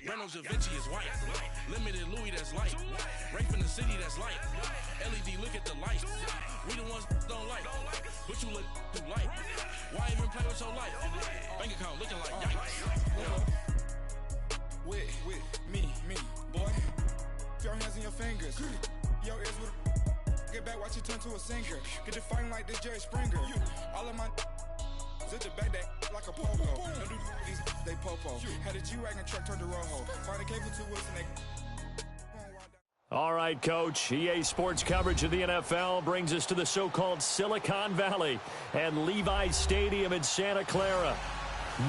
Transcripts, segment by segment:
Reynolds Da Vinci is white. Limited Louis that's light. Rape in the city that's light. LED look at the lights. We the ones don't like. But you look too light. Why even play with your life? Bank account looking like yikes. With me, boy. Your hands in your fingers. Your ears with get back, watch it turn to a singer. Get the fighting like this Jerry Springer. All of my zip the back that like a pogo. No do these they popo. Had a G-Wagon truck turned to Rojo. Find a cable to us and they. All right, Coach. EA Sports coverage of the NFL brings us to the so-called Silicon Valley and Levi's Stadium in Santa Clara.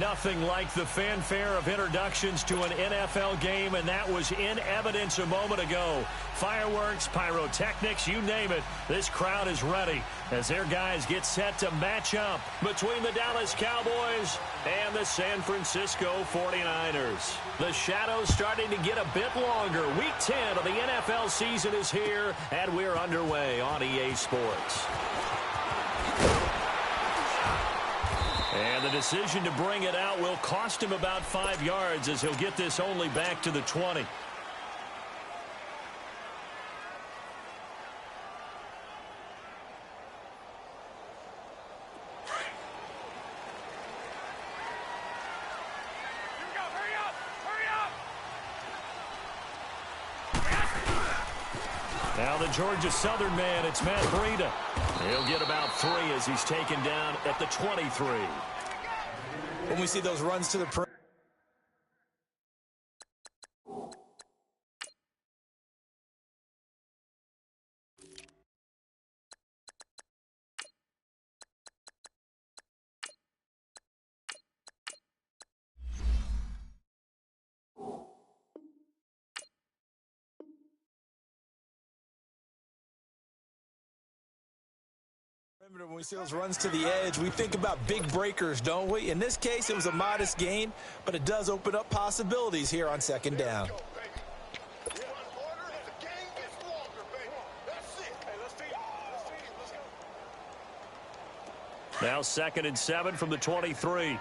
Nothing like the fanfare of introductions to an NFL game, and that was in evidence a moment ago. Fireworks, pyrotechnics, you name it. This crowd is ready as their guys get set to match up between the Dallas Cowboys and the San Francisco 49ers. The shadows starting to get a bit longer. Week 10 of the NFL season is here, and we're underway on EA Sports. And the decision to bring it out will cost him about 5 yards as he'll get this only back to the 20. Now the Georgia Southern man, it's Matt Breida. He'll get about 3 as he's taken down at the 23. When we see those runs to the perimeter. When we see those runs to the edge, we think about big breakers, don't we? In this case, it was a modest gain, but it does open up possibilities here on second down. Now 2nd and 7 from the 23. 21.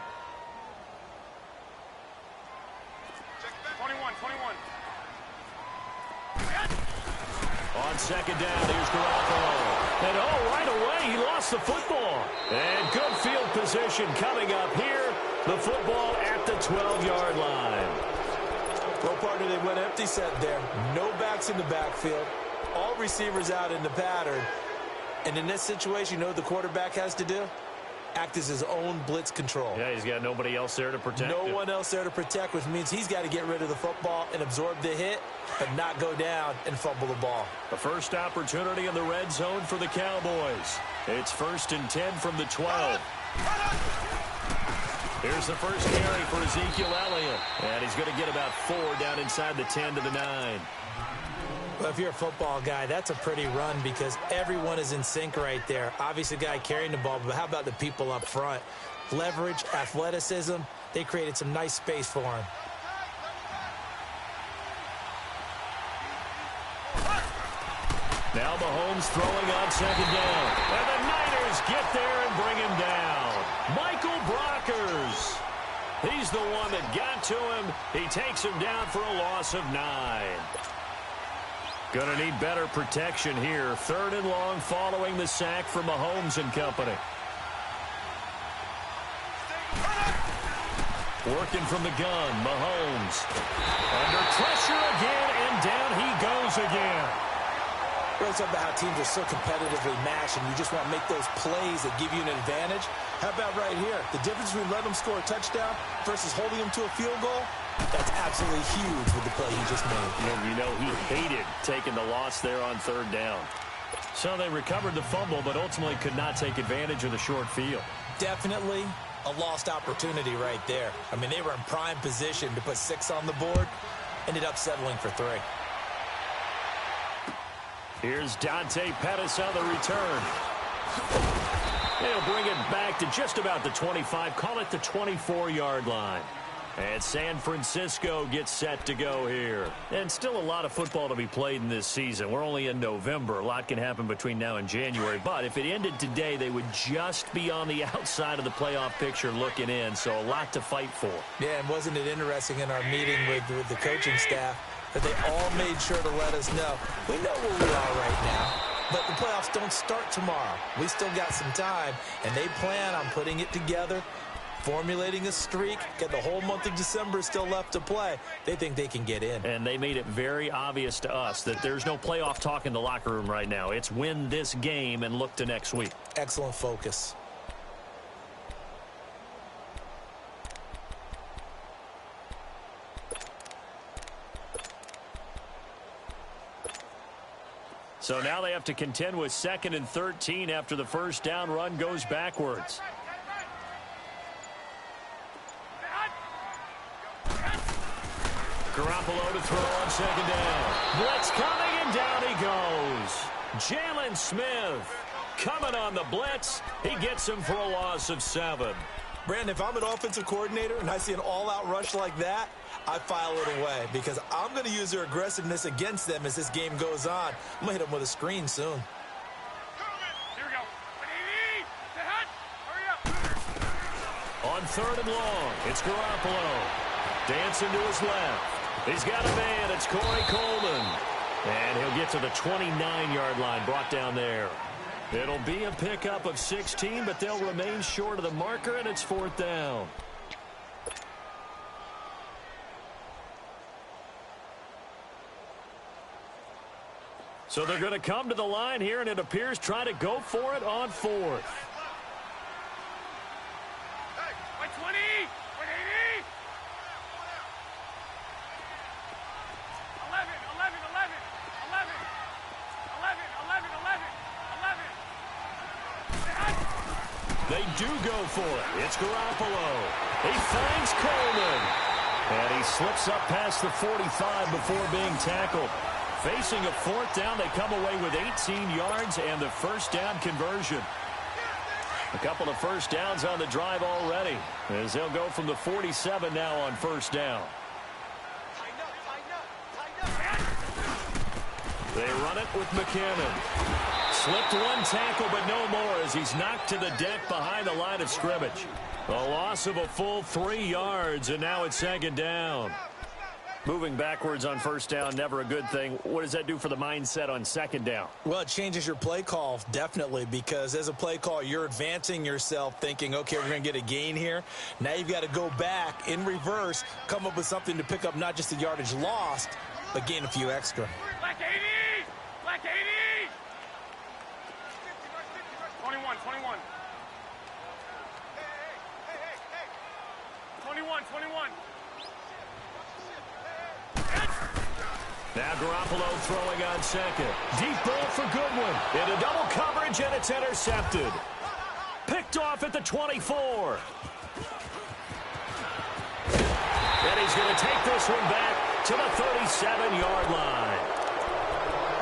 On second down, here's Garoppolo. And right away, he lost the football. And good field position coming up here. The football at the 12-yard line. Well, partner, they went empty set there. No backs in the backfield. All receivers out in the pattern. And in this situation, you know what the quarterback has to do? Act as his own blitz control. Yeah, he's got nobody else there to protect him. No one else there to protect, which means he's got to get rid of the football and absorb the hit, but not go down and fumble the ball. The first opportunity in the red zone for the Cowboys. It's 1st and 10 from the 12. Here's the first carry for Ezekiel Elliott. And he's going to get about 4 down inside the 10 to the 9. Well, if you're a football guy, that's a pretty run because everyone is in sync right there. Obviously, the guy carrying the ball, but how about the people up front? Leverage, athleticism, they created some nice space for him. Now Mahomes throwing on second down. And the Niners get there and bring him down. Michael Brockers. He's the one that got to him. He takes him down for a loss of 9. Going to need better protection here. 3rd and long following the sack from Mahomes and company. Working from the gun, Mahomes. Under pressure again, and down he goes again. Really talk about how teams are so competitively matched, and you just want to make those plays that give you an advantage. How about right here? The difference between letting them score a touchdown versus holding them to a field goal, that's absolutely huge with the play he just made. And you know he hated taking the loss there on 3rd down. So they recovered the fumble, but ultimately could not take advantage of the short field. Definitely a lost opportunity right there. I mean, they were in prime position to put 6 on the board, ended up settling for 3. Here's Dante Pettis on the return. He'll bring it back to just about the 25, call it the 24-yard line. And San Francisco gets set to go here. And still a lot of football to be played in this season. We're only in November. A lot can happen between now and January. But if it ended today, they would just be on the outside of the playoff picture looking in. So a lot to fight for. Yeah, and wasn't it interesting in our meeting with the coaching staff that they all made sure to let us know. We know where we are right now, but the playoffs don't start tomorrow. We still got some time, and they plan on putting it together, formulating a streak, get the whole month of December still left to play. They think they can get in. And they made it very obvious to us that there's no playoff talk in the locker room right now. It's win this game and look to next week. Excellent focus. So now they have to contend with 2nd and 13 after the first down run goes backwards. Garoppolo to throw on 2nd down. Blitz coming, and down he goes. Jalen Smith coming on the blitz. He gets him for a loss of 7. Brandon, if I'm an offensive coordinator and I see an all-out rush like that, I file it away because I'm going to use their aggressiveness against them as this game goes on. I'm going to hit them with a screen soon. Here we go. On 3rd and long, it's Garoppolo. Dancing to his left. He's got a man. It's Corey Coleman. And he'll get to the 29-yard line, brought down there. It'll be a pickup of 16, but they'll remain short of the marker, and it's 4th down. So they're going to come to the line here, and it appears try to go for it on 4th. Hey, 120, 180. 11, 11, 11, 11, 11, 11, 11, 11. They do go for it. It's Garoppolo. He finds Coleman. And he slips up past the 45 before being tackled. Facing a 4th down, they come away with 18 yards and the first down conversion. A couple of first downs on the drive already, as they'll go from the 47 now on 1st down. They run it with McKinnon. Slipped one tackle, but no more as he's knocked to the deck behind the line of scrimmage. A loss of a full 3 yards, and now it's 2nd down. Moving backwards on 1st down, never a good thing. What does that do for the mindset on 2nd down? Well, it changes your play call, definitely, because as a play call, you're advancing yourself thinking, okay, we're going to get a gain here. Now you've got to go back in reverse, come up with something to pick up not just the yardage lost, but gain a few extra. Black 80! Black 80! 21, 21. 21, 21. Now Garoppolo throwing on 2nd. Deep ball for Goodwin. Into double coverage, and it's intercepted. Picked off at the 24. And he's going to take this one back to the 37-yard line.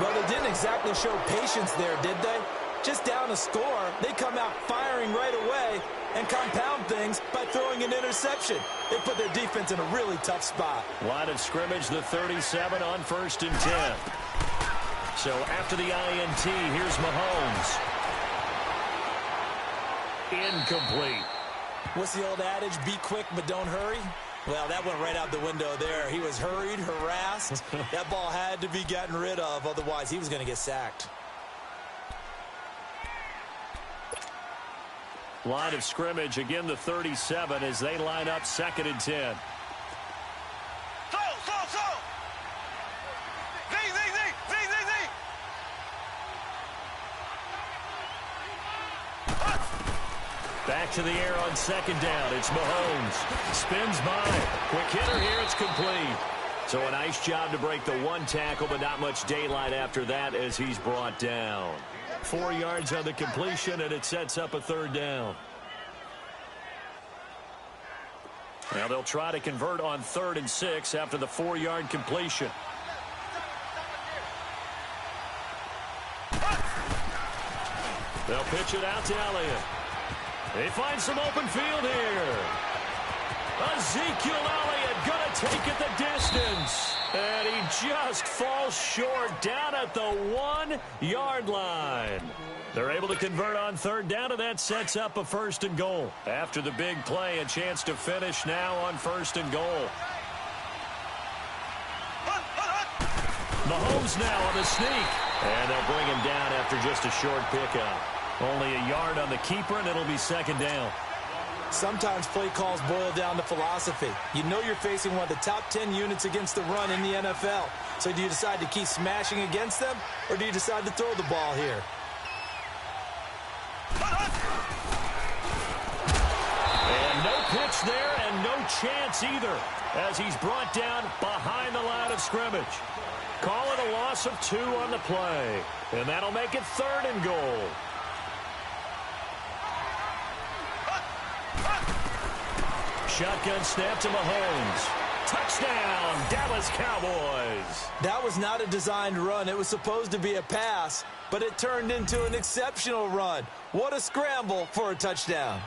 Well, they didn't exactly show patience there, did they? Just down a score, they come out firing right away and compound things by throwing an interception. They put their defense in a really tough spot. Line of scrimmage, the 37 on 1st and 10. So after the INT, here's Mahomes. Incomplete. What's the old adage? Be quick, but don't hurry. Well, that went right out the window there. He was hurried, harassed. That ball had to be gotten rid of, otherwise he was going to get sacked. Line of scrimmage, again the 37 as they line up 2nd and 10. Back to the air on 2nd down. It's Mahomes. Spins by. Quick hitter here. It's complete. So a nice job to break the one tackle, but not much daylight after that as he's brought down. 4 yards on the completion, and it sets up a 3rd down. Now they'll try to convert on 3rd and 6 after the 4-yard completion. They'll pitch it out to Elliott. They find some open field here. Ezekiel Elliott going to take it the distance. And he just falls short down at the 1-yard line. They're able to convert on third down, and that sets up a first and goal. After the big play, a chance to finish now on first and goal. Mahomes now on the sneak. And they'll bring him down after just a short pickup. Only a yard on the keeper, and it'll be second down. Sometimes play calls boil down to philosophy. You know you're facing one of the top 10 units against the run in the NFL. So do you decide to keep smashing against them, or do you decide to throw the ball here? And no pitch there, and no chance either, as he's brought down behind the line of scrimmage. Call it a loss of 2 on the play, and that'll make it third and goal. Shotgun snap to Mahomes. Touchdown, Dallas Cowboys. That was not a designed run. It was supposed to be a pass, but it turned into an exceptional run. What a scramble for a touchdown.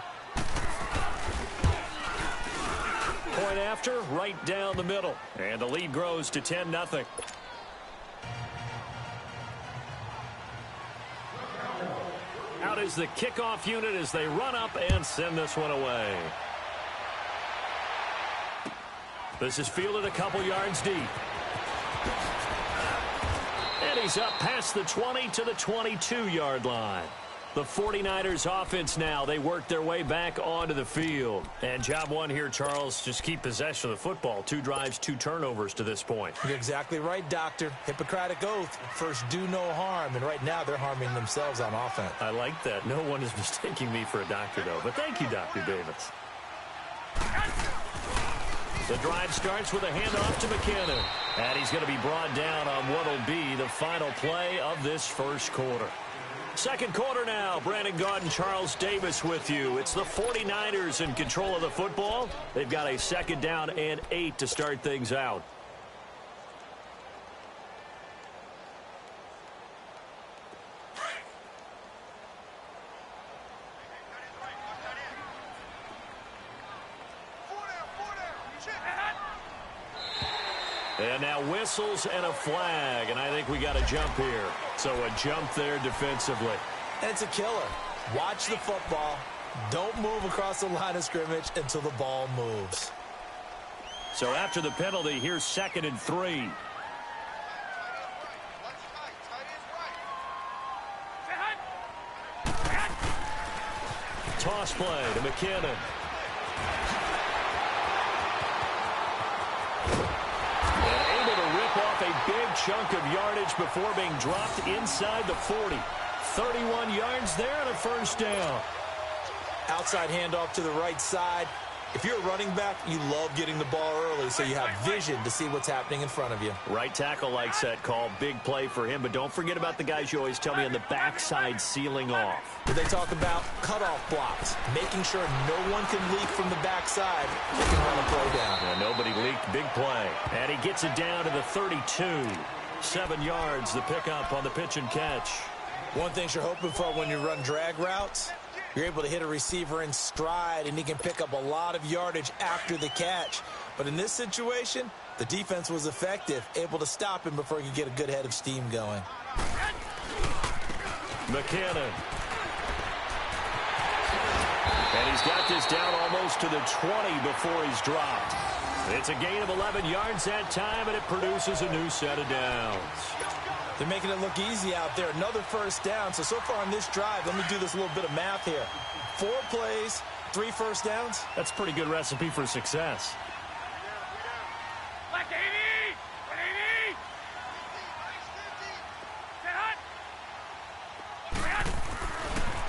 Point after, right down the middle. And the lead grows to 10-0. Out is the kickoff unit as they run up and send this one away. This is fielded a couple yards deep. And he's up past the 20 to the 22-yard line. The 49ers offense now, they work their way back onto the field. And job one here, Charles, just keep possession of the football. 2 drives, 2 turnovers to this point. You're exactly right, Doctor. Hippocratic oath. First, do no harm. And right now, they're harming themselves on offense. I like that. No one is mistaking me for a doctor, though. But thank you, Dr. Davis. The drive starts with a handoff to McKinnon. And he's going to be brought down on what will be the final play of this first quarter. Second quarter now. Brandon Gaudin, Charles Davis with you. It's the 49ers in control of the football. They've got a second down and 8 to start things out. And now whistles and a flag, and I think we got a jump here. So a jump there defensively. And it's a killer. Watch the football. Don't move across the line of scrimmage until the ball moves. So after the penalty, here's 2nd and 3. Toss play to McKinnon. Off a big chunk of yardage before being dropped inside the 40. 31 yards there and a first down. Outside handoff to the right side. If you're a running back, you love getting the ball early so you have vision to see what's happening in front of you. Right tackle likes that call. Big play for him, but don't forget about the guys you always tell me on the backside sealing off. They talk about cutoff blocks, making sure no one can leak from the backside. They can run a play down. Yeah, nobody leaked. Big play. And he gets it down to the 32. 7 yards, the pickup on the pitch and catch. One thing you're hoping for when you run drag routes, you're able to hit a receiver in stride, and he can pick up a lot of yardage after the catch. But in this situation, the defense was effective, able to stop him before he could get a good head of steam going. McKinnon. And he's got this down almost to the 20 before he's dropped. It's a gain of 11 yards that time, and it produces a new set of downs. They're making it look easy out there. Another first down. So far on this drive, let me do this little bit of math here. 4 plays, 3 first downs. That's a pretty good recipe for success.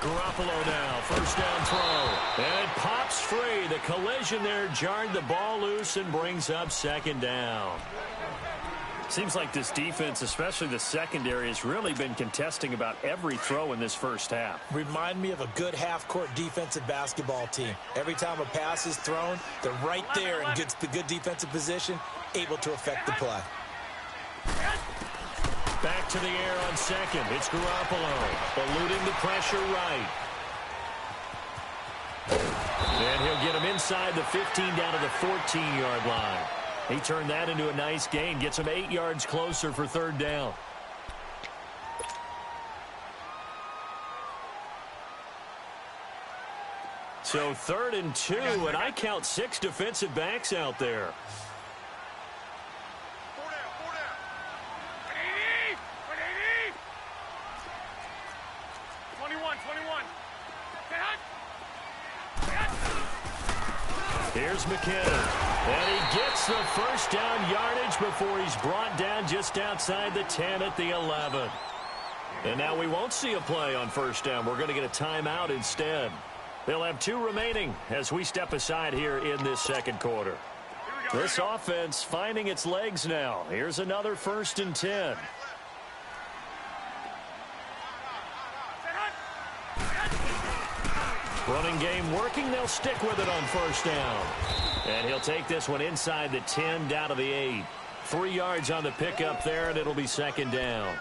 Garoppolo now, first down throw. And it pops free. The collision there jarred the ball loose and brings up second down. Seems like this defense, especially the secondary, has really been contesting about every throw in this first half. Remind me of a good half-court defensive basketball team. Every time a pass is thrown, they're right there and gets the good defensive position, able to affect the play. Back to the air on second. It's Garoppolo, eluding the pressure right. And he'll get him inside the 15 down to the 14-yard line. He turned that into a nice gain, gets him 8 yards closer for third down. So 3rd and 2, and I count 6 defensive backs out there. 21. Here's McKinnon, and he gets the first down yardage before he's brought down just outside the 10 at the 11. And now we won't see a play on first down. We're going to get a timeout instead. They'll have 2 remaining as we step aside here in this second quarter. This offense finding its legs now. Here's another 1st and 10. Running game working. They'll stick with it on first down. And he'll take this one inside the 10 down to the 8. 3 yards on the pickup there, and it'll be 2nd down.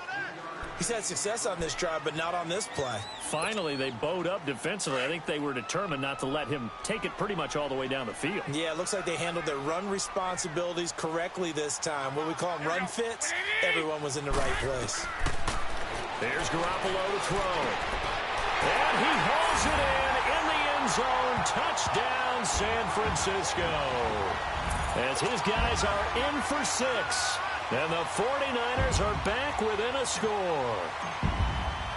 He's had success on this drive, but not on this play. Finally, they bowed up defensively. I think they were determined not to let him take it pretty much all the way down the field. Yeah, it looks like they handled their run responsibilities correctly this time. What we call them run fits, everyone was in the right place. There's Garoppolo to throw. And he hauls it in the end zone. Touchdown, San Francisco. As his guys are in for 6. And the 49ers are back within a score.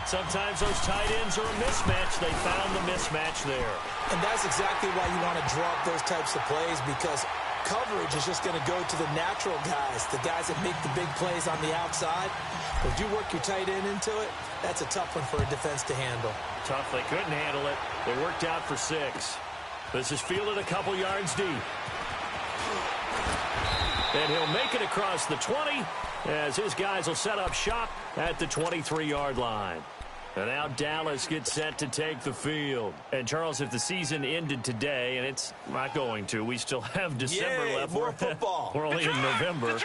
Sometimes those tight ends are a mismatch. They found the mismatch there. And that's exactly why you want to drop those types of plays, because coverage is just going to go to the natural guys, the guys that make the big plays on the outside. But if you work your tight end into it, that's a tough one for a defense to handle. Tough. They couldn't handle it. They worked out for 6. This is fielded a couple yards deep. And he'll make it across the 20 as his guys will set up shop at the 23-yard line. And now Dallas gets set to take the field. And, Charles, if the season ended today, and it's not going to, we still have December left. More football. We're only in November.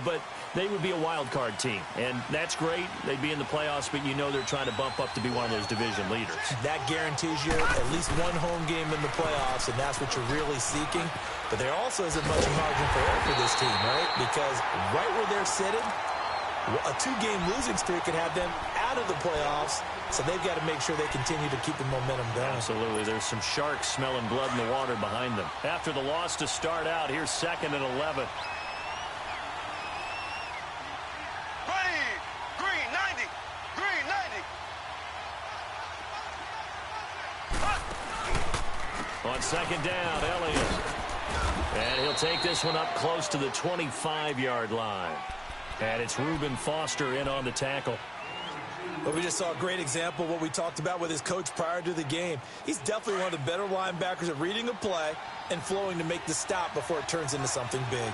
But they would be a wild card team. And that's great. They'd be in the playoffs, but you know they're trying to bump up to be one of those division leaders. That guarantees you at least one home game in the playoffs, and that's what you're really seeking. But there also isn't much margin for error for this team, right? Because right where they're sitting, a 2-game losing streak could have them out of the playoffs, so they've got to make sure they continue to keep the momentum going. Absolutely. There's some sharks smelling blood in the water behind them. After the loss to start out, here's 2nd and 11. Green 90. On 2nd down, Elliott. And he'll take this one up close to the 25-yard line. And it's Reuben Foster in on the tackle. But we just saw a great example of what we talked about with his coach prior to the game. He's definitely one of the better linebackers at reading a play and flowing to make the stop before it turns into something big.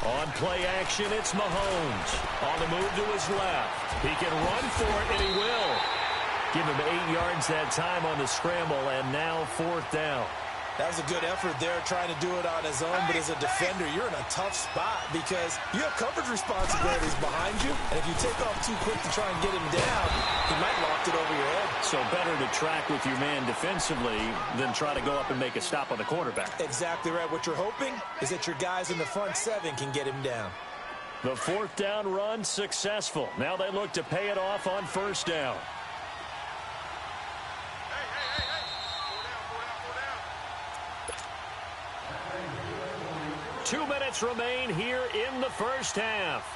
On play action, it's Mahomes. On the move to his left. He can run for it, and he will. Give him 8 yards that time on the scramble, and now 4th down. That was a good effort there, trying to do it on his own. But as a defender, you're in a tough spot because you have coverage responsibilities behind you. And if you take off too quick to try and get him down, he might loft it over your head. So better to track with your man defensively than try to go up and make a stop on the quarterback. Exactly right. What you're hoping is that your guys in the front 7 can get him down. The 4th down run successful. Now they look to pay it off on 1st down. 2 minutes remain here in the first half.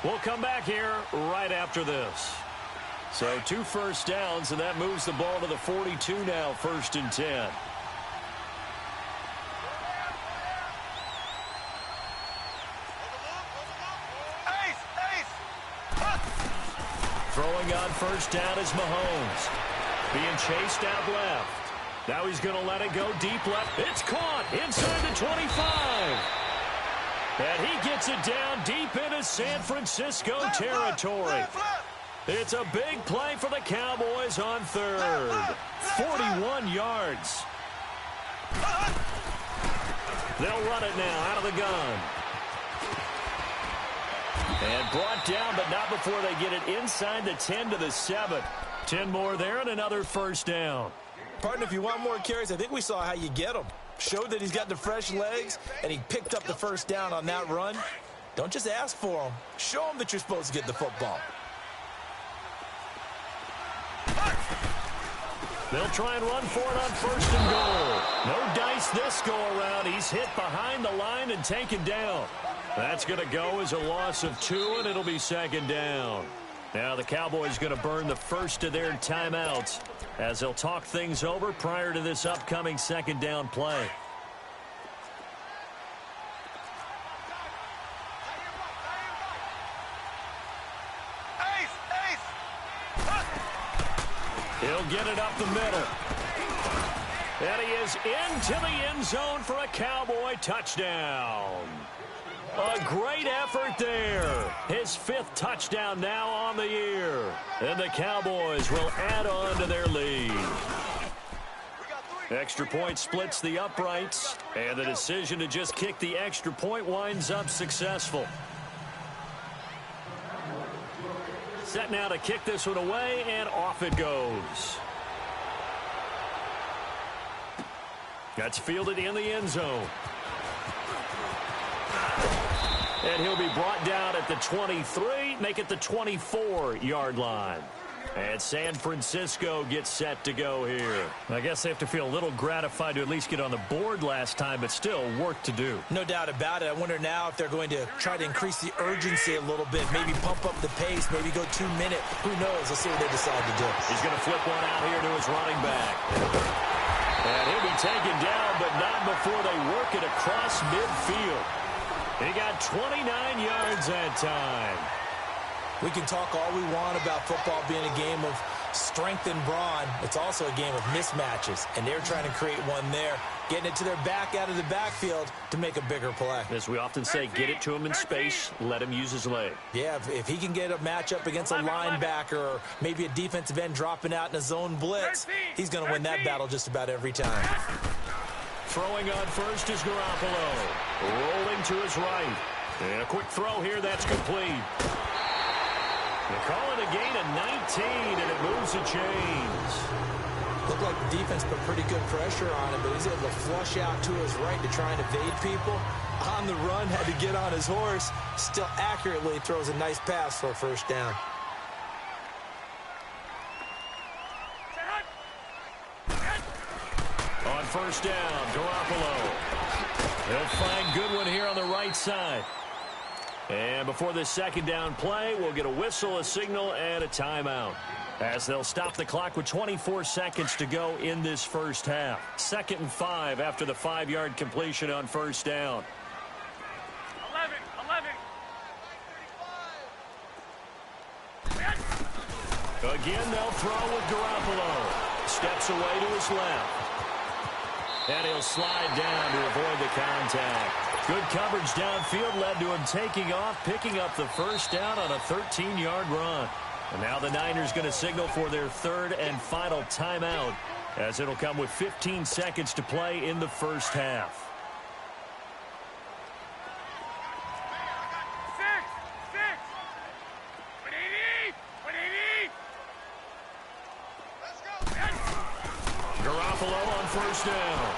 We'll come back here right after this. So 2 first downs, and that moves the ball to the 42 now, 1st and 10. Throwing on 1st down is Mahomes. Being chased out left. Now he's going to let it go deep left. It's caught inside the 25. And he gets it down deep into San Francisco territory. It's a big play for the Cowboys on 3rd. 41 yards. They'll run it now out of the gun. And brought down, but not before they get it inside the 10 to the 7. 10 more there and another first down. Partner, if you want more carries, I think we saw how you get them. Showed that he's got the fresh legs, and he picked up the first down on that run. Don't just ask for them. Show them that you're supposed to get the football. They'll try and run for it on first and goal. No dice this go-around. He's hit behind the line and taken down. That's going to go as a loss of 2, and it'll be second down. Now the Cowboys going to burn the first of their timeouts as they'll talk things over prior to this upcoming second down play. He'll get it up the middle. And he is into the end zone for a Cowboy touchdown. A great effort there. His 5th touchdown now on the year. And the Cowboys will add on to their lead. Extra point splits the uprights. And the decision to just kick the extra point winds up successful. Set now to kick this one away, and off it goes. That's fielded in the end zone. And he'll be brought down at the 23, make it the 24-yard line. And San Francisco gets set to go here. I guess they have to feel a little gratified to at least get on the board last time, but still work to do. No doubt about it. I wonder now if they're going to try to increase the urgency a little bit, maybe pump up the pace, maybe go 2-minute. Who knows? Let's see what they decide to do. He's going to flip one out here to his running back. And he'll be taken down, but not before they work it across midfield. He got 29 yards that time. We can talk all we want about football being a game of strength and brawn. It's also a game of mismatches, and they're trying to create one there, getting it to their back out of the backfield to make a bigger play. As we often say, get it to him in space, let him use his leg. Yeah, if he can get a matchup against a linebacker or maybe a defensive end dropping out in a zone blitz, he's going to win that battle just about every time. Throwing on first is Garoppolo. Rolling to his right. And a quick throw here, that's complete. They call it a gain of 19, and it moves the chains. Looked like the defense put pretty good pressure on him, but he's able to flush out to his right to try and evade people. On the run, had to get on his horse. Still accurately throws a nice pass for a first down. On first down, Garoppolo. They'll find Goodwin here on the right side. And before this second down play, we'll get a whistle, a signal, and a timeout. As they'll stop the clock with 24 seconds to go in this first half. 2nd and 5 after the 5-yard completion on first down. 11. Again, they'll throw with Garoppolo. Steps away to his left. And he'll slide down to avoid the contact. Good coverage downfield led to him taking off, picking up the first down on a 13-yard run. And now the Niners going to signal for their 3rd and final timeout, as it'll come with 15 seconds to play in the first half. 180. Let's go. Garoppolo on first down.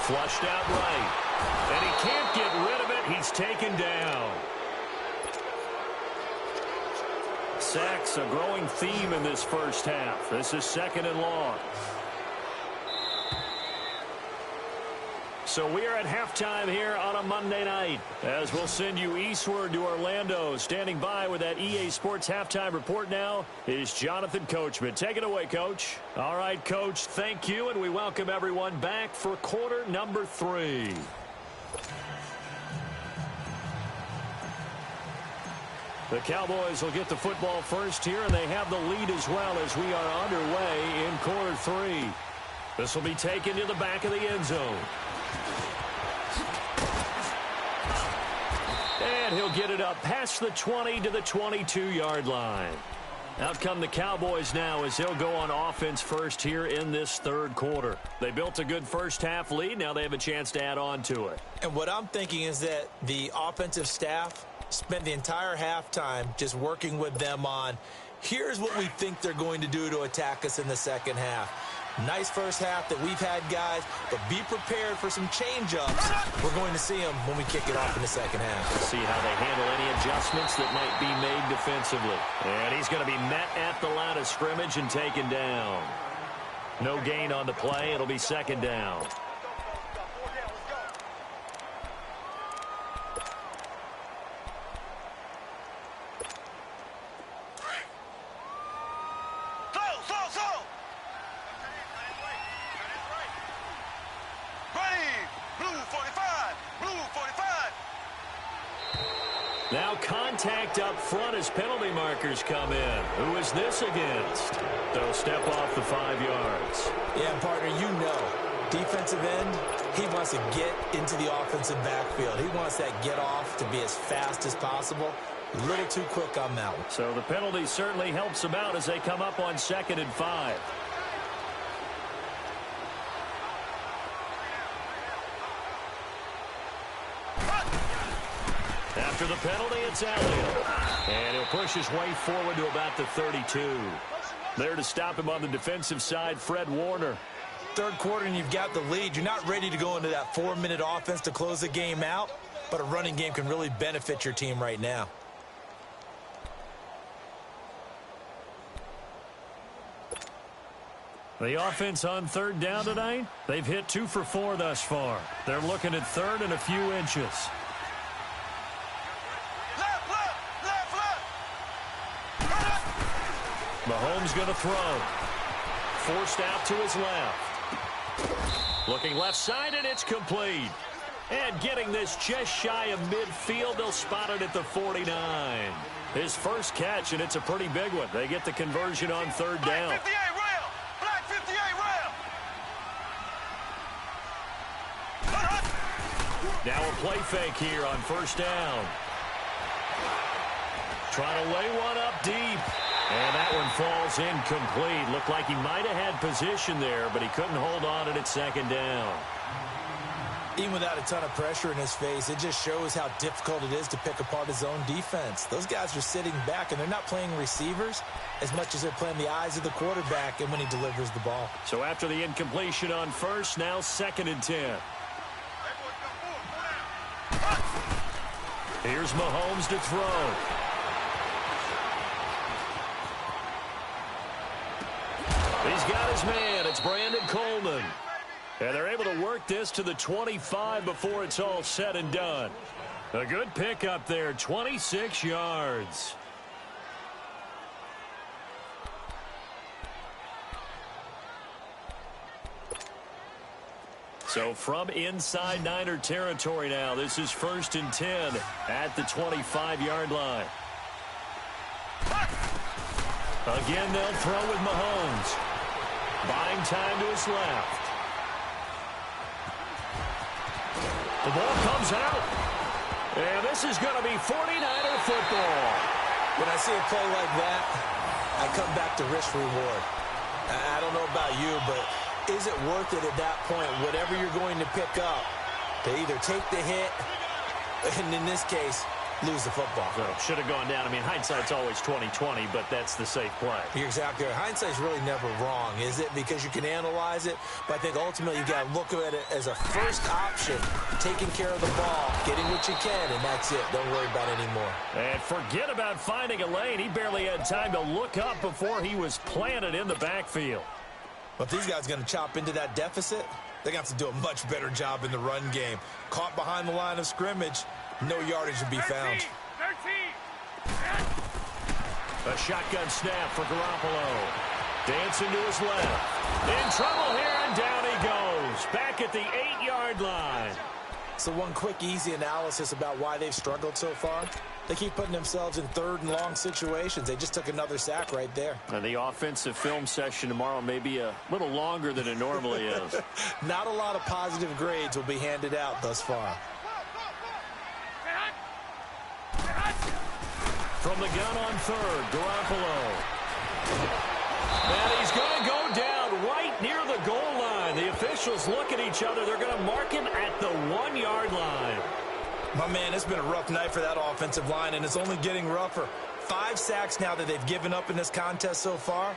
Flushed out right. And he can't get rid of it. He's taken down. Sacks, a growing theme in this first half. This is 2nd and long. So we are at halftime here on a Monday night, as we'll send you eastward to Orlando. Standing by with that EA Sports halftime report now is Jonathan Coachman. Take it away, Coach. All right, Coach, thank you, and we welcome everyone back for quarter number 3. The Cowboys will get the football first here, and they have the lead as well as we are underway in quarter 3. This will be taken to the back of the end zone. And he'll get it up past the 20 to the 22-yard line. Out come the Cowboys now as they'll go on offense first here in this third quarter. They built a good first half lead. Now they have a chance to add on to it. And what I'm thinking is that the offensive staff spent the entire halftime just working with them on, here's what we think they're going to do to attack us in the second half. Nice first half that we've had, guys, but be prepared for some change-ups. We're going to see them when we kick it off in the second half. See how they handle any adjustments that might be made defensively. And he's going to be met at the line of scrimmage and taken down. No gain on the play. It'll be second down. Now contact up front as penalty markers come in. Who is this against? They'll step off the 5 yards. Yeah, partner, you know, defensive end, he wants to get into the offensive backfield. He wants that get off to be as fast as possible. A little too quick on that one. So the penalty certainly helps them out as they come up on 2nd and 5. After the penalty, it's Elliott. And he'll push his way forward to about the 32. There to stop him on the defensive side, Fred Warner. Third quarter and you've got the lead. You're not ready to go into that 4-minute offense to close the game out, but a running game can really benefit your team right now. The offense on 3rd down tonight, they've hit 2 for 4 thus far. They're looking at 3rd and a few inches. Mahomes going to throw. Forced out to his left. Looking left side, and it's complete. And getting this just shy of midfield, they'll spot it at the 49. His first catch, and it's a pretty big one. They get the conversion on 3rd down. Black 58 rail! Black 58 rail! Now a play fake here on 1st down. Trying to lay one up deep. And that one falls incomplete. Looked like he might have had position there, but he couldn't hold on it at 2nd down. Even without a ton of pressure in his face, it just shows how difficult it is to pick apart his own defense. Those guys are sitting back, and they're not playing receivers as much as they're playing the eyes of the quarterback and when he delivers the ball. So after the incompletion on 1st, now 2nd and 10. Here's Mahomes to throw. He's got his man. It's Brandon Coleman. And they're able to work this to the 25 before it's all said and done. A good pickup there, 26 yards. So from inside Niner territory now, this is 1st and 10 at the 25-yard line. Again, they'll throw with Mahomes. Buying time to his left. The ball comes out. And this is going to be 49er football. When I see a play like that, I come back to risk reward. I don't know about you, but is it worth it at that point, whatever you're going to pick up, to either take the hit, and in this case, lose the football? So should have gone down. I mean, hindsight's always 20/20, but that's the safe play. You're exactly right. Hindsight's really never wrong, is it? Because you can analyze it, but I think ultimately you got to look at it as a first option, taking care of the ball, getting what you can, and that's it. Don't worry about it anymore. And forget about finding a lane. He barely had time to look up before he was planted in the backfield. But if these guys are going to chop into that deficit, they're going to have to do a much better job in the run game. Caught behind the line of scrimmage, no yardage to be found. 13. A shotgun snap for Garoppolo. Dancing to his left. In trouble here, and down he goes. Back at the 8-yard line. So one quick, easy analysis about why they've struggled so far. They keep putting themselves in 3rd and long situations. They just took another sack right there. And the offensive film session tomorrow may be a little longer than it normally is. Not a lot of positive grades will be handed out thus far. From the gun on 3rd, Garoppolo. officials look at each other. They're going to mark him at the 1-yard line. My man, it's been a rough night for that offensive line, and it's only getting rougher. 5 sacks now that they've given up in this contest so far.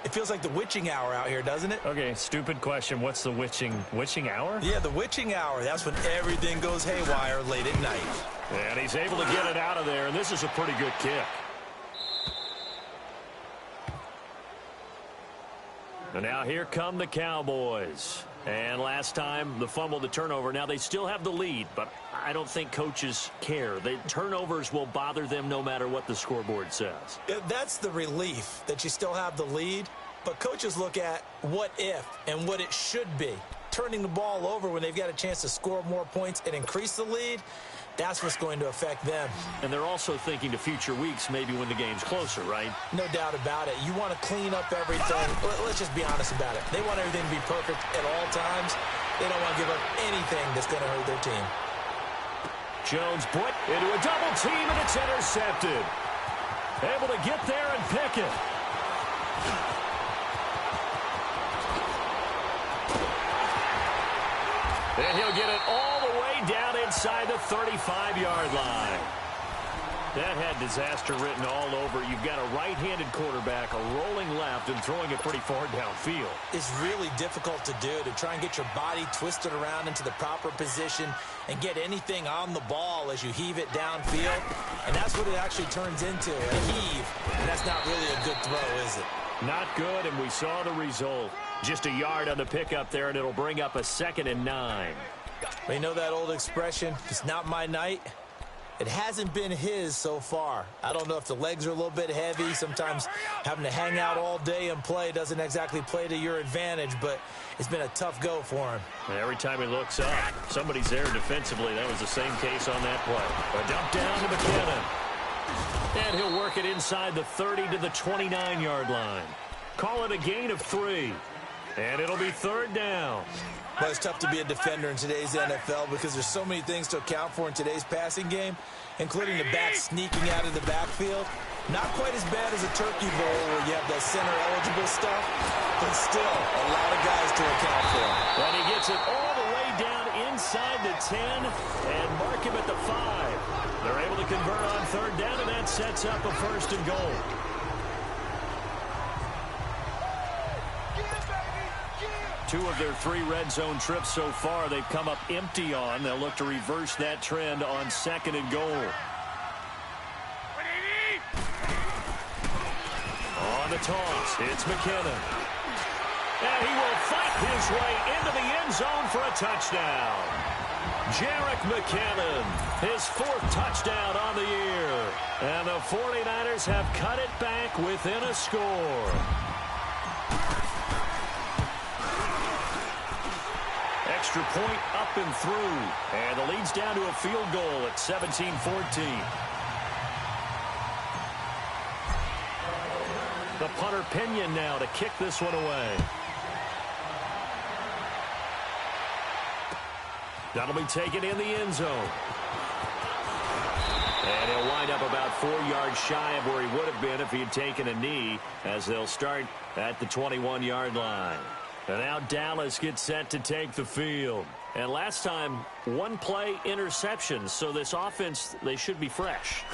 It feels like the witching hour out here, doesn't it? Okay, stupid question. What's the witching hour? Yeah, the witching hour. That's when everything goes haywire late at night. And he's able to get it out of there, and this is a pretty good kick. And now here come the Cowboys. And last time, the fumble, the turnover. Now they still have the lead, but I don't think coaches care. The turnovers will bother them no matter what the scoreboard says. That's the relief, that you still have the lead. But coaches look at what if and what it should be. Turning the ball over when they've got a chance to score more points and increase the lead, that's what's going to affect them. And they're also thinking to future weeks, maybe when the game's closer, right? No doubt about it. You want to clean up everything. Let's just be honest about it. They want everything to be perfect at all times. They don't want to give up anything that's going to hurt their team. Jones put into a double team, and it's intercepted. Able to get there and pick it. And he'll get it all the way down inside the 35-yard line. That had disaster written all over. You've got a right-handed quarterback, a rolling left, and throwing it pretty far downfield. It's really difficult to do, to try and get your body twisted around into the proper position and get anything on the ball as you heave it downfield. And that's what it actually turns into, a heave. And that's not really a good throw, is it? Not good, and we saw the result. Just a yard on the pickup there, and it'll bring up a 2nd and 9. Well, you know that old expression, it's not my night? It hasn't been his so far. I don't know if the legs are a little bit heavy. Sometimes having to hang out all day and play doesn't exactly play to your advantage, but it's been a tough go for him. And every time he looks up, somebody's there defensively. That was the same case on that play. A dump down to McKinnon. And he'll work it inside the 30 to the 29-yard line. Call it a gain of 3. And it'll be 3rd down. Well, it's tough to be a defender in today's NFL because there's so many things to account for in today's passing game, including the back sneaking out of the backfield. Not quite as bad as a turkey bowl where you have that center-eligible stuff, but still a lot of guys to account for. And he gets it all the way down inside the 10 and mark him at the 5. They're able to convert on 3rd down, and that sets up a 1st and goal. Two of their 3 red zone trips so far, they've come up empty on. They'll look to reverse that trend on 2nd and goal. On the toss, it's McKinnon. And he will fight his way into the end zone for a touchdown. Jerick McKinnon, his 4th touchdown on the year. And the 49ers have cut it back within a score. Extra point up and through. And the lead's down to a field goal at 17-14. The punter Pinion now to kick this one away. That'll be taken in the end zone. And he'll wind up about 4 yards shy of where he would have been if he had taken a knee, as they'll start at the 21-yard line. And now Dallas gets set to take the field. And last time, 1 play interception. So this offense, they should be fresh.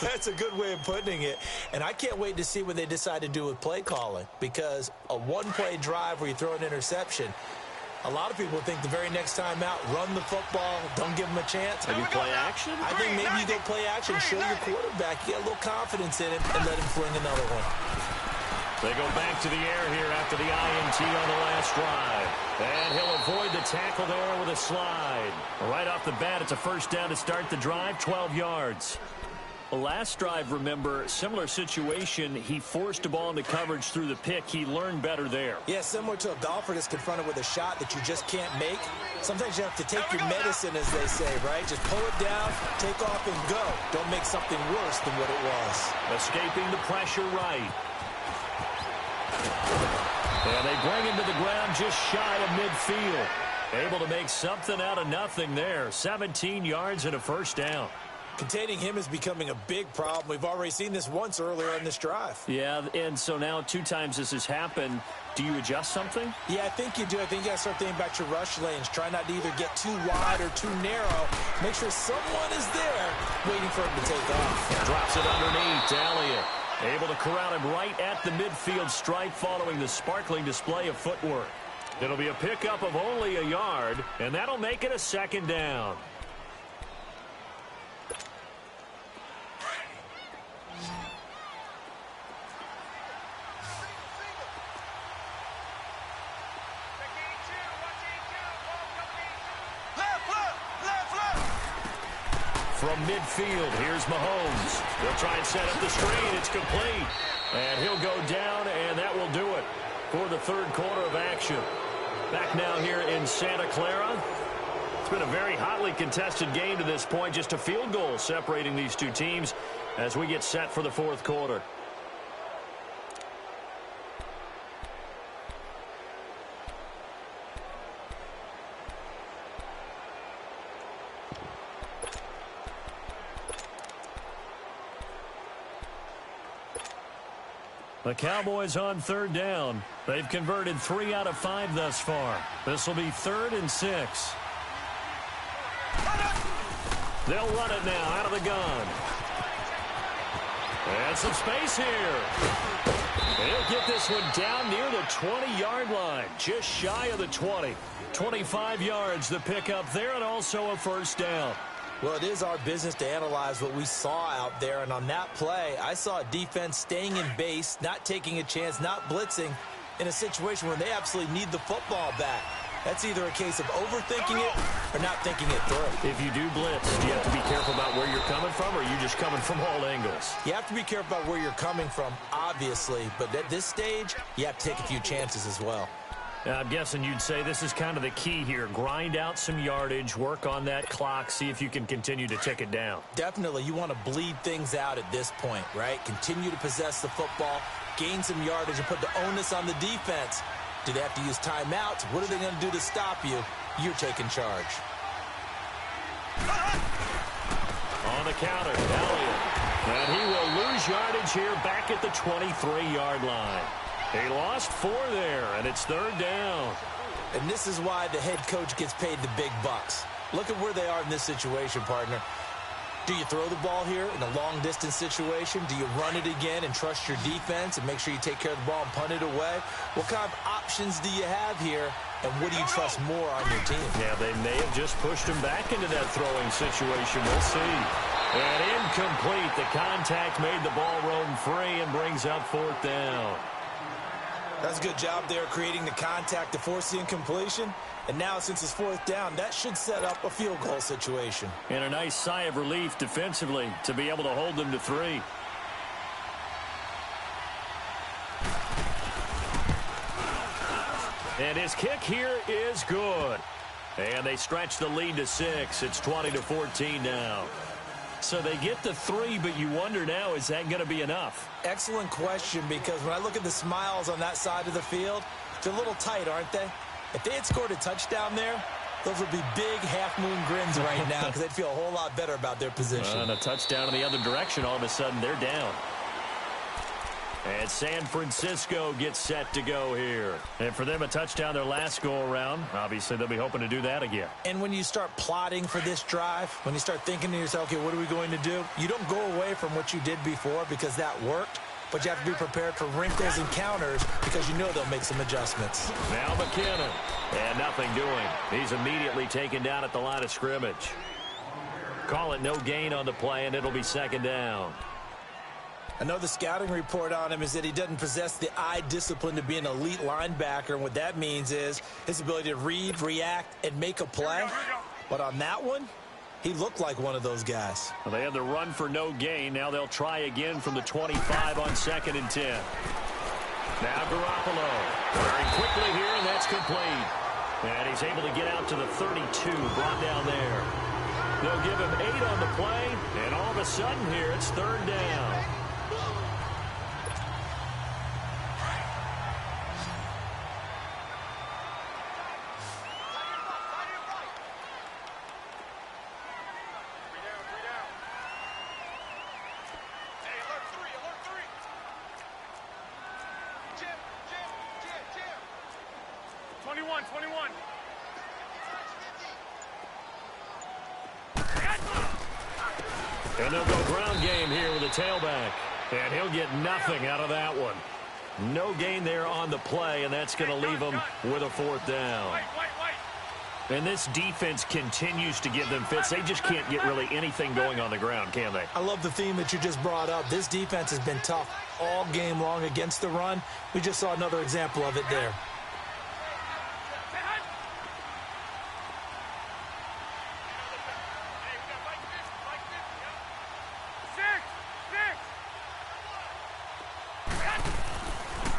That's a good way of putting it. And I can't wait to see what they decide to do with play calling. Because a 1-play drive where you throw an interception, a lot of people think the very next time out, run the football, don't give them a chance. Maybe play action? I think maybe you go play action, show your quarterback, get a little confidence in him, and let him fling another one. They go back to the air here after the INT on the last drive. And he'll avoid the tackle there with a slide. Right off the bat, it's a 1st down to start the drive, 12 yards. The last drive, remember, similar situation. He forced a ball into coverage through the pick. He learned better there. Yeah, similar to a golfer that's confronted with a shot that you just can't make. Sometimes you have to take your medicine, as they say, right? Just pull it down, take off, and go. Don't make something worse than what it was. Escaping the pressure right. And they bring him to the ground just shy of midfield. Able to make something out of nothing there. 17 yards and a 1st down. Containing him is becoming a big problem. We've already seen this once earlier in this drive. Yeah, and so now 2 times this has happened. Do you adjust something? Yeah, I think you do. I think you got to start thinking about your rush lanes. Try not to either get too wide or too narrow. Make sure someone is there waiting for him to take off. Drops it underneath. Elliott able to corral him right at the midfield stripe following the sparkling display of footwork. It'll be a pickup of only a yard, and that'll make it a 2nd down. From midfield, here's Mahomes. He'll try and set up the screen. It's complete. And he'll go down, and that will do it for the 3rd quarter of action. Back now here in Santa Clara. It's been a very hotly contested game to this point. Just a field goal separating these 2 teams as we get set for the 4th quarter. The Cowboys on 3rd down. They've converted 3 out of 5 thus far. This will be 3rd and 6. They'll run it now out of the gun. And some space here. They'll get this one down near the 20-yard line, just shy of the 20. 25 yards the pickup there, and also a 1st down. Well, it is our business to analyze what we saw out there, and on that play, I saw a defense staying in base, not taking a chance, not blitzing in a situation where they absolutely need the football back. That's either a case of overthinking it or not thinking it through. If you do blitz, do you have to be careful about where you're coming from, or are you just coming from all angles? You have to be careful about where you're coming from, obviously, but at this stage, you have to take a few chances as well. I'm guessing you'd say this is kind of the key here. Grind out some yardage, work on that clock, see if you can continue to tick it down. Definitely. You want to bleed things out at this point, right? Continue to possess the football, gain some yardage, and put the onus on the defense. Do they have to use timeouts? What are they going to do to stop you? You're taking charge. On the counter, Elliott. And he will lose yardage here back at the 23-yard line. He lost 4 there, and it's 3rd down. And this is why the head coach gets paid the big bucks. Look at where they are in this situation, partner. Do you throw the ball here in a long-distance situation? Do you run it again and trust your defense and make sure you take care of the ball and punt it away? What kind of options do you have here, and what do you trust more on your team? Yeah, they may have just pushed him back into that throwing situation. We'll see. And incomplete. The contact made the ball roam free and brings up 4th down. That's a good job there creating the contact to force the incompletion. And now, since it's 4th down, that should set up a field goal situation. And a nice sigh of relief defensively to be able to hold them to 3. And his kick here is good. And they stretch the lead to 6. It's 20-14 now. So they get the 3, but you wonder now, is that going to be enough? Excellent question, because when I look at the smiles on that side of the field, they're a little tight, aren't they? If they had scored a touchdown there, those would be big half-moon grins right now because they'd feel a whole lot better about their position. And a touchdown in the other direction, all of a sudden they're down. And San Francisco gets set to go here. And for them, a touchdown their last go-around. Obviously, they'll be hoping to do that again. And when you start plotting for this drive, when you start thinking to yourself, okay, what are we going to do? You don't go away from what you did before because that worked. But you have to be prepared for wrinkles and counters because you know they'll make some adjustments. Now McKinnon. And nothing doing. He's immediately taken down at the line of scrimmage. Call it no gain on the play, and it'll be 2nd down. I know the scouting report on him is that he doesn't possess the eye discipline to be an elite linebacker. And what that means is his ability to read, react, and make a play. But on that one, he looked like one of those guys. Well, they had the run for no gain. Now they'll try again from the 25 on 2nd and 10. Now Garoppolo. Very quickly here, and that's complete. And he's able to get out to the 32, brought down there. They'll give him 8 on the play, and all of a sudden here, it's 3rd down. 21. And they'll go ground game here with a tailback. And he'll get nothing out of that one. No gain there on the play, and that's going to leave them with a fourth down. And this defense continues to give them fits. They just can't get really anything going on the ground, can they? I love the theme that you just brought up. This defense has been tough all game long against the run. We just saw another example of it there.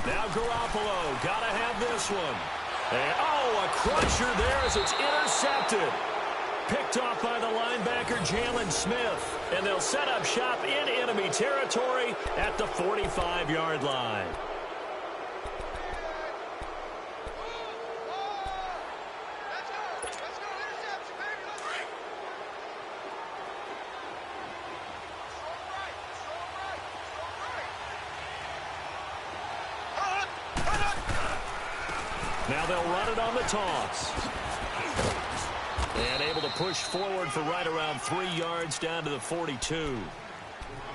Now Garoppolo, gotta have this one. And, a crusher there as it's intercepted. Picked off by the linebacker, Jalen Smith. And they'll set up shop in enemy territory at the 45-yard line. Now they'll run it on the toss. And able to push forward for right around 3 yards down to the 42.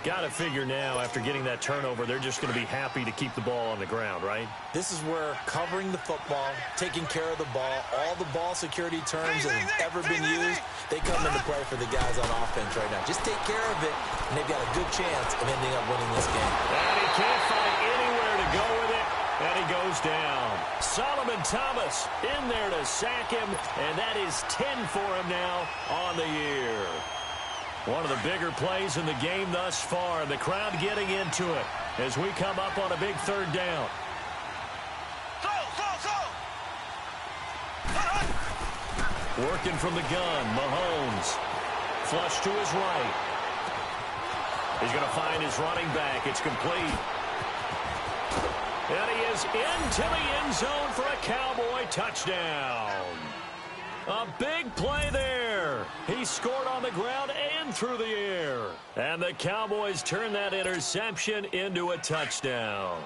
Got to figure now, after getting that turnover, they're just going to be happy to keep the ball on the ground, right? This is where covering the football, taking care of the ball, all the ball security terms that have ever been used, they come into play for the guys on offense right now. Just take care of it, and they've got a good chance of ending up winning this game. And he can't find anywhere to go with it, and he goes down. Solomon Thomas in there to sack him, and that is 10 for him now on the year. One of the bigger plays in the game thus far. The crowd getting into it as we come up on a big third down. Working from the gun, Mahomes. Flush to his right. He's going to find his running back. It's complete. And he is into the end zone for a Cowboy touchdown. A big play there. He scored on the ground and through the air. And the Cowboys turn that interception into a touchdown.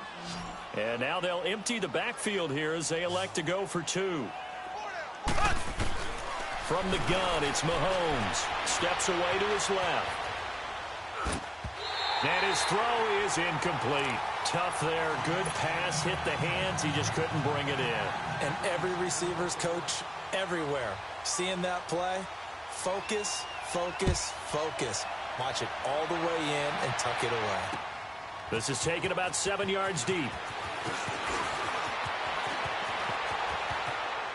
And now they'll empty the backfield here as they elect to go for 2. From the gun, it's Mahomes. Steps away to his left. And his throw is incomplete. Tough there. Good pass. Hit the hands. He just couldn't bring it in. And every receiver's coach everywhere, seeing that play, focus, focus, focus. Watch it all the way in and tuck it away. This is taken about 7 yards deep.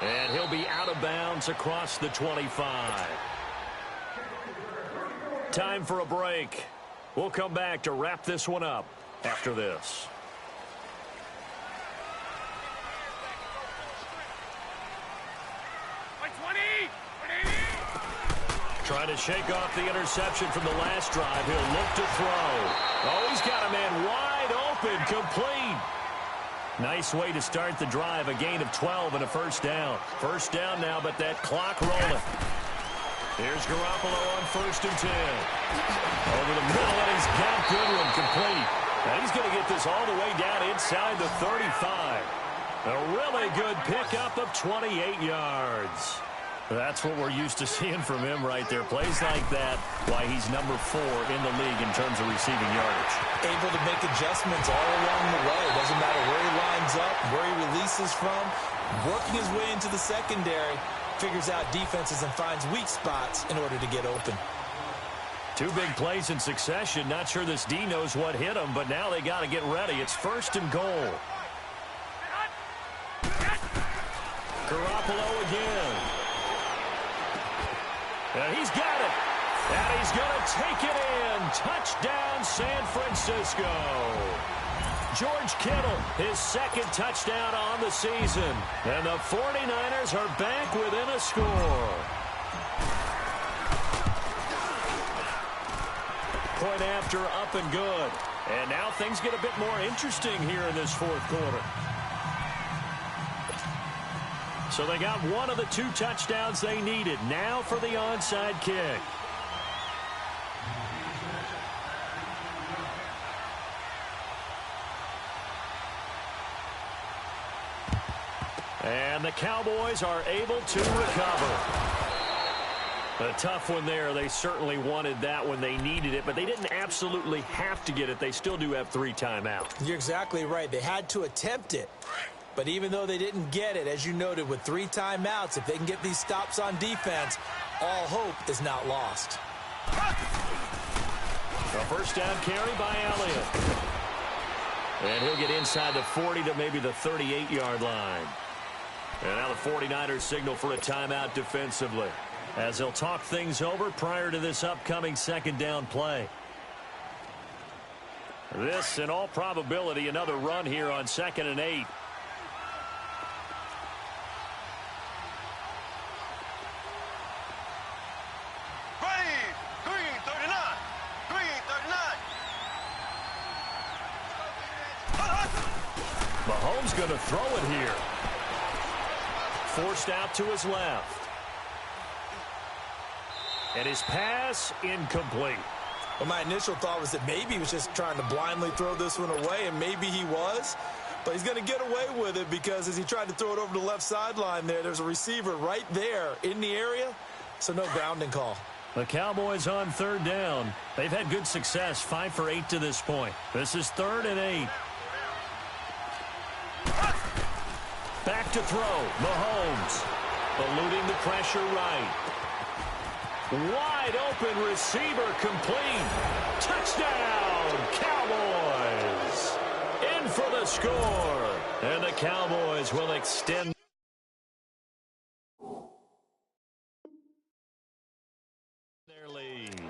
And he'll be out of bounds across the 25. Time for a break. We'll come back to wrap this one up after this. Trying to shake off the interception from the last drive. He'll look to throw. Oh, he's got a man wide open, complete. Nice way to start the drive. A gain of 12 and a first down. First down now, but that clock rolling. Here's Garoppolo on 1st and 10. Over the middle, and he's got Goodwin complete. And he's going to get this all the way down inside the 35. A really good pickup of 28 yards. That's what we're used to seeing from him right there. Plays like that, why he's number 4 in the league in terms of receiving yardage. Able to make adjustments all along the way. Doesn't matter where he lines up, where he releases from. Working his way into the secondary. Figures out defenses and finds weak spots in order to get open. 2 big plays in succession. Not sure this D knows what hit him, but now they got to get ready. It's 1st and goal. Garoppolo again. And he's got it. And he's going to take it in. Touchdown, San Francisco. George Kittle, his 2nd touchdown on the season. And the 49ers are back within a score. Point after, up and good. And now things get a bit more interesting here in this 4th quarter. So they got one of the 2 touchdowns they needed. Now for the onside kick. And the Cowboys are able to recover. A tough one there. They certainly wanted that when they needed it, but they didn't absolutely have to get it. They still do have 3 timeouts. You're exactly right. They had to attempt it. But even though they didn't get it, as you noted, with 3 timeouts, if they can get these stops on defense, all hope is not lost. A first down carry by Elliott. And he'll get inside the 40 to maybe the 38-yard line. And now the 49ers signal for a timeout defensively, as they'll talk things over prior to this upcoming second down play. This, in all probability, another run here on 2nd and 8. Mahomes going to throw it here. Forced out to his left. And his pass incomplete. Well, my initial thought was that maybe he was just trying to blindly throw this one away, and maybe he was. But he's going to get away with it because as he tried to throw it over the left sideline there's a receiver right there in the area, so no grounding call. The Cowboys on 3rd down. They've had good success, 5 for 8 to this point. This is 3rd and 8. Back to throw. Mahomes eluding the pressure right. Wide open receiver complete. Touchdown, Cowboys. In for the score. And the Cowboys will extend their lead.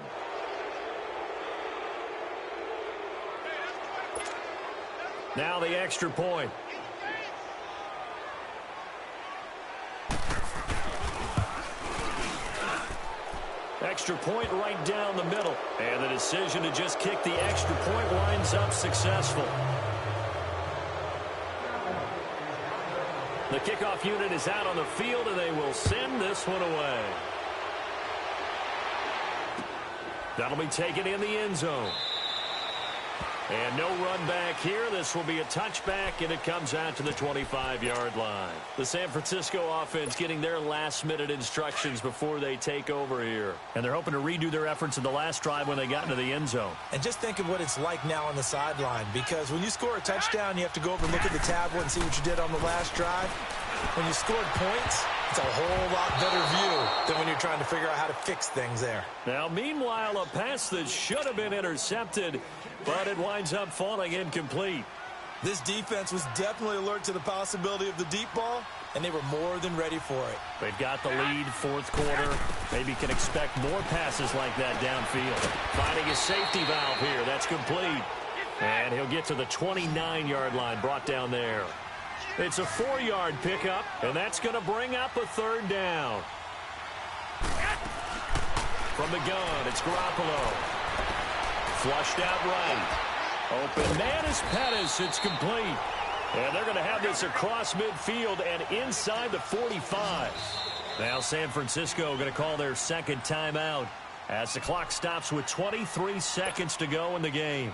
Now the extra point. Extra point right down the middle. And the decision to just kick the extra point winds up successful. The kickoff unit is out on the field, and they will send this one away. That'll be taken in the end zone. And no run back here. This will be a touchback, and it comes out to the 25-yard line. The San Francisco offense getting their last-minute instructions before they take over here. And they're hoping to redo their efforts in the last drive when they got into the end zone. And just think of what it's like now on the sideline, because when you score a touchdown, you have to go over and look at the tablet and see what you did on the last drive. When you scored points, it's a whole lot better view than when you're trying to figure out how to fix things there. Now, meanwhile, a pass that should have been intercepted, but it winds up falling incomplete. This defense was definitely alert to the possibility of the deep ball, and they were more than ready for it. They've got the lead, 4th quarter. Maybe can expect more passes like that downfield. Finding his safety valve here. That's complete. And he'll get to the 29-yard line, brought down there. It's a 4-yard pickup, and that's going to bring up a 3rd down. From the gun, it's Garoppolo. Flushed out right. Open man is Pettis. It's complete. And they're going to have this across midfield and inside the 45. Now San Francisco going to call their 2nd timeout as the clock stops with 23 seconds to go in the game.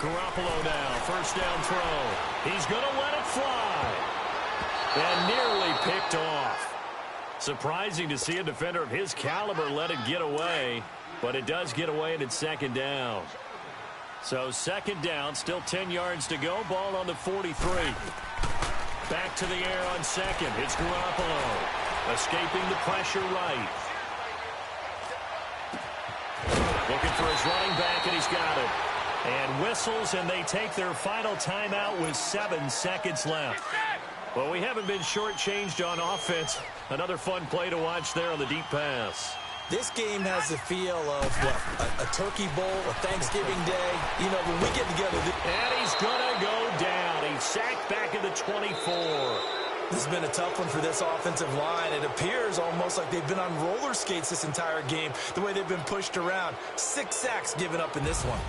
Garoppolo now, first down throw. He's going to let it fly. And nearly picked off. Surprising to see a defender of his caliber let it get away, but it does get away and it's 2nd down. So 2nd down, still 10 yards to go, ball on the 43. Back to the air on 2nd. It's Garoppolo. Escaping the pressure right. Looking for his running back, and he's got it. And whistles, and they take their final timeout with 7 seconds left. Well, we haven't been shortchanged on offense. Another fun play to watch there on the deep pass. This game has the feel of, what, a turkey bowl, a Thanksgiving day. You know, when we get together. And he's going to go down. He's sacked back at the 24. This has been a tough one for this offensive line. It appears almost like they've been on roller skates this entire game, the way they've been pushed around. 6 sacks given up in this one.